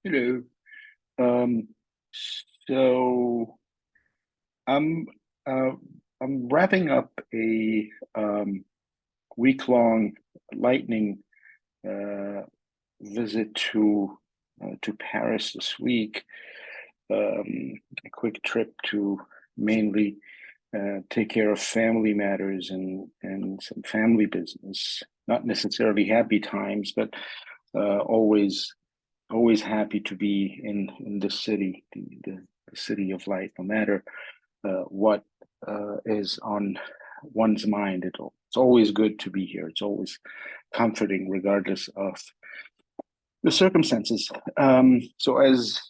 Hello. Um, so I'm uh, I'm wrapping up a week-long lightning uh, visit to Paris this week. A quick trip to mainly take care of family matters and some family business. Not necessarily happy times, but always happy to be in the city, the city of light, no matter what is on one's mind. It's always good to be here. It's always comforting, regardless of the circumstances. So as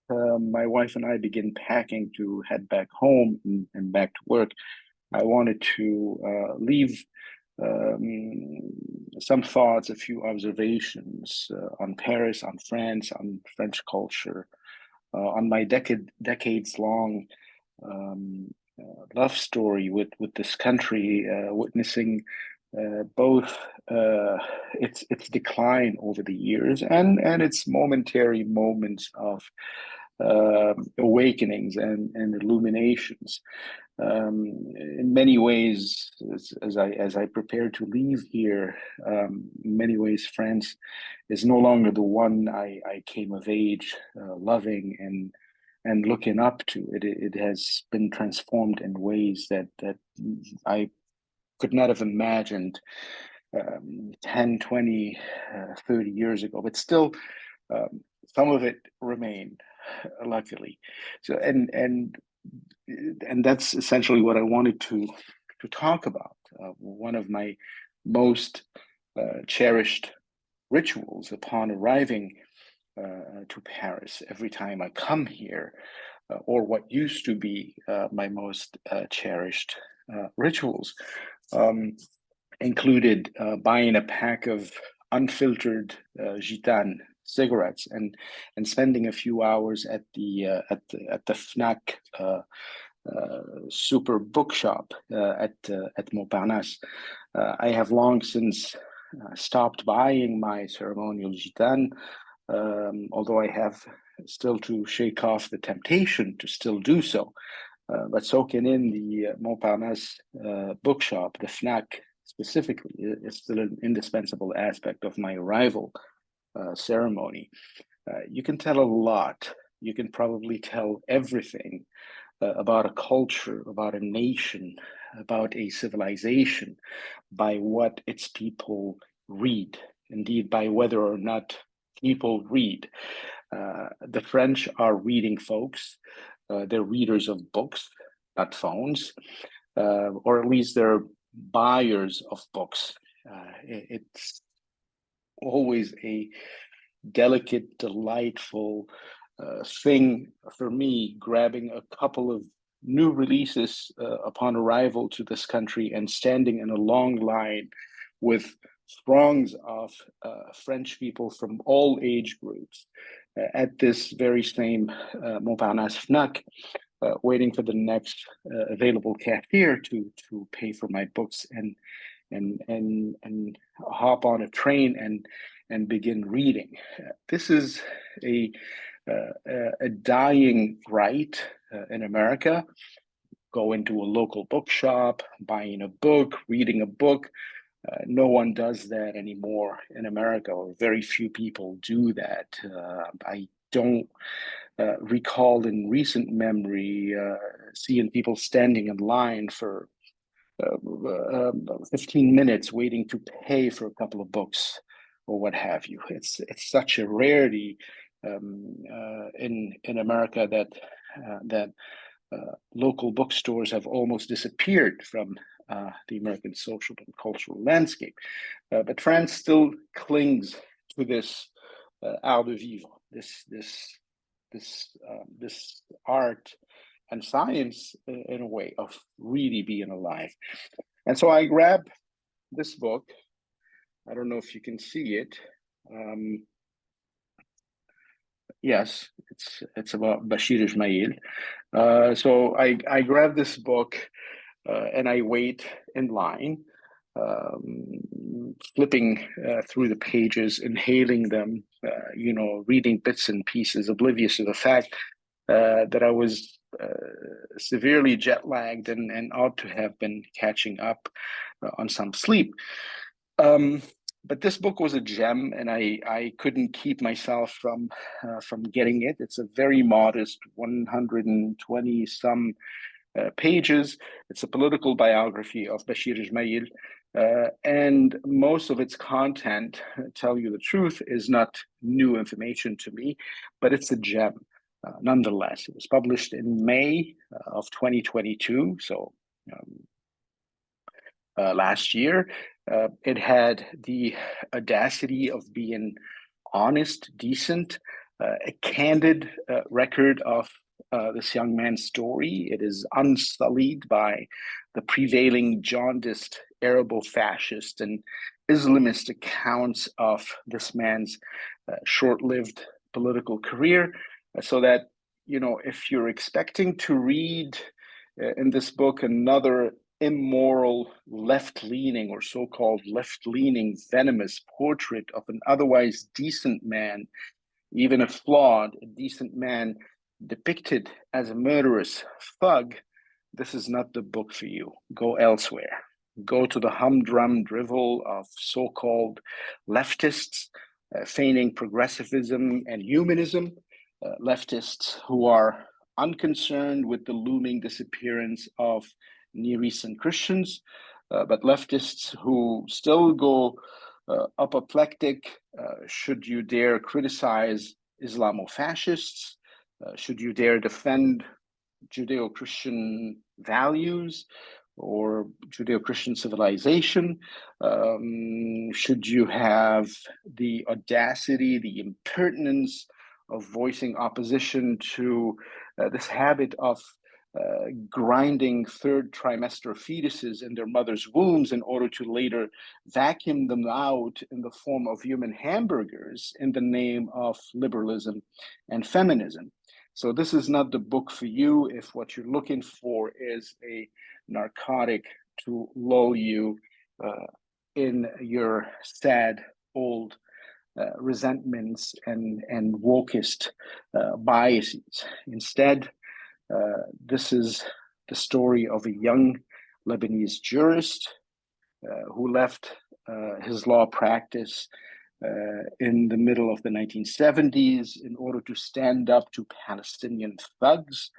my wife and I begin packing to head back home and back to work, I wanted to leave um, some thoughts, a few observations on Paris, on France, on French culture, on my decades long love story with this country, witnessing both its decline over the years and its momentary moments of awakenings and illuminations. In many ways, as I prepare to leave here, in many ways, France is no longer the one I came of age loving and looking up to. It has been transformed in ways that I could not have imagined 10, 20, 30 years ago, but still um, some of it remained, luckily. So and that's essentially what I wanted to talk about. One of my most cherished rituals upon arriving to Paris every time I come here, or what used to be my most cherished rituals, um, included buying a pack of unfiltered Gitan cigarettes and spending a few hours at the Fnac super bookshop at Montparnasse. I have long since stopped buying my ceremonial Gitan, although I have still to shake off the temptation to still do so. But soaking in the Montparnasse bookshop, the Fnac specifically, is still an indispensable aspect of my arrival ceremony. You can tell a lot. You can probably tell everything about a culture, about a nation, about a civilization by what its people read, indeed, by whether or not people read. The French are reading folks, they're readers of books, not phones, or at least they're buyers of books. It's always a delicate, delightful thing for me, grabbing a couple of new releases upon arrival to this country and standing in a long line with throngs of French people from all age groups at this very same Montparnasse Fnac, waiting for the next available cashier to pay for my books and hop on a train and begin reading. This is a a dying right in America. Go into a local bookshop, buying a book, reading a book. No one does that anymore in America, or very few people do that. I don't recall in recent memory seeing people standing in line for 15 minutes waiting to pay for a couple of books or what have you. It's such a rarity in America that local bookstores have almost disappeared from the American social and cultural landscape. But France still clings to this art de vivre, this art and science in a way of really being alive. And so I grabbed this book. I don't know if you can see it. Um, yes, it's about Bachir Gemayel. So I grabbed this book and I wait in line. flipping through the pages, inhaling them, reading bits and pieces, oblivious to the fact that I was severely jet lagged and ought to have been catching up on some sleep. But this book was a gem, and I couldn't keep myself from getting it. It's a very modest 120 some pages. It's a political biography of Bachir Gemayel, and most of its content, tell you the truth, is not new information to me, but it's a gem nonetheless. It was published in May of 2022, so last year. It had the audacity of being honest, decent, a candid record of this young man's story. It is unsullied by the prevailing jaundiced Arabo-fascist and Islamist accounts of this man's short-lived political career, so that, if you're expecting to read in this book another immoral, left-leaning, or so-called left-leaning, venomous portrait of an otherwise decent man, even a flawed, decent man depicted as a murderous thug, this is not the book for you. Go elsewhere. Go to the humdrum drivel of so-called leftists, feigning progressivism and humanism, leftists who are unconcerned with the looming disappearance of Near Eastern Christians, but leftists who still go apoplectic. Should you dare criticize Islamo-fascists? Should you dare defend Judeo-Christian values or Judeo-Christian civilization? Should you have the audacity, the impertinence of voicing opposition to this habit of grinding third trimester fetuses in their mother's wombs in order to later vacuum them out in the form of human hamburgers in the name of liberalism and feminism? So this is not the book for you if what you're looking for is a narcotic to lull you in your sad old resentments and wokist biases. Instead, this is the story of a young Lebanese jurist who left his law practice in the middle of the 1970s in order to stand up to Palestinian thugs.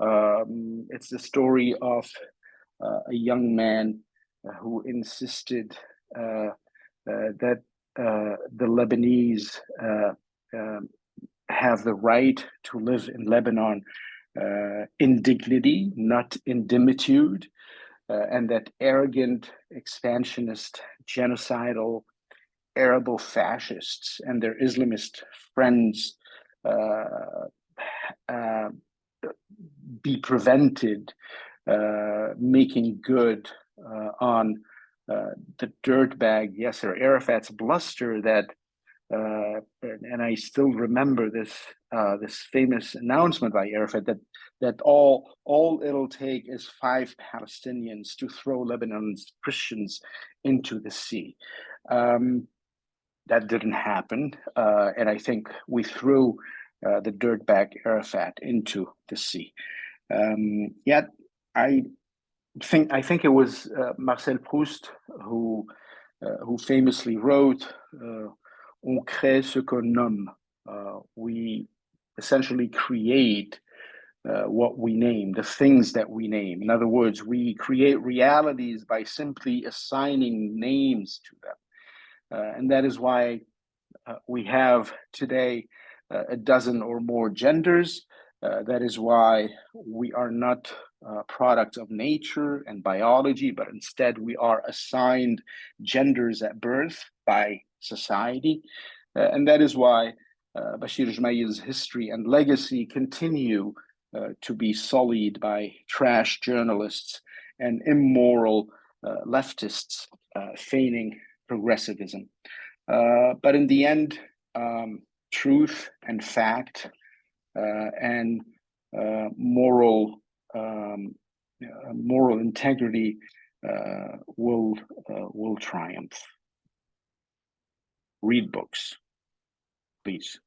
It's the story of a young man who insisted that the Lebanese have the right to live in Lebanon in dignity, not in dimitude, and that arrogant, expansionist, genocidal Arabo-fascists and their Islamist friends be prevented making good on the dirtbag Yasser Arafat's bluster that, and I still remember this famous announcement by Arafat that all it'll take is 5 Palestinians to throw Lebanon's Christians into the sea. That didn't happen, and I think we threw the dirtbag Arafat into the sea. Yet I think it was Marcel Proust who famously wrote, "On crée ce qu'on nomme." We essentially create what we name, the things that we name. In other words, we create realities by simply assigning names to them. And that is why we have today a dozen or more genders. That is why we are not products of nature and biology, but instead we are assigned genders at birth by society. And that is why Bachir Gemayel's history and legacy continue to be sullied by trash journalists and immoral leftists feigning progressivism. But in the end, truth and fact and moral integrity will triumph. Read books, please.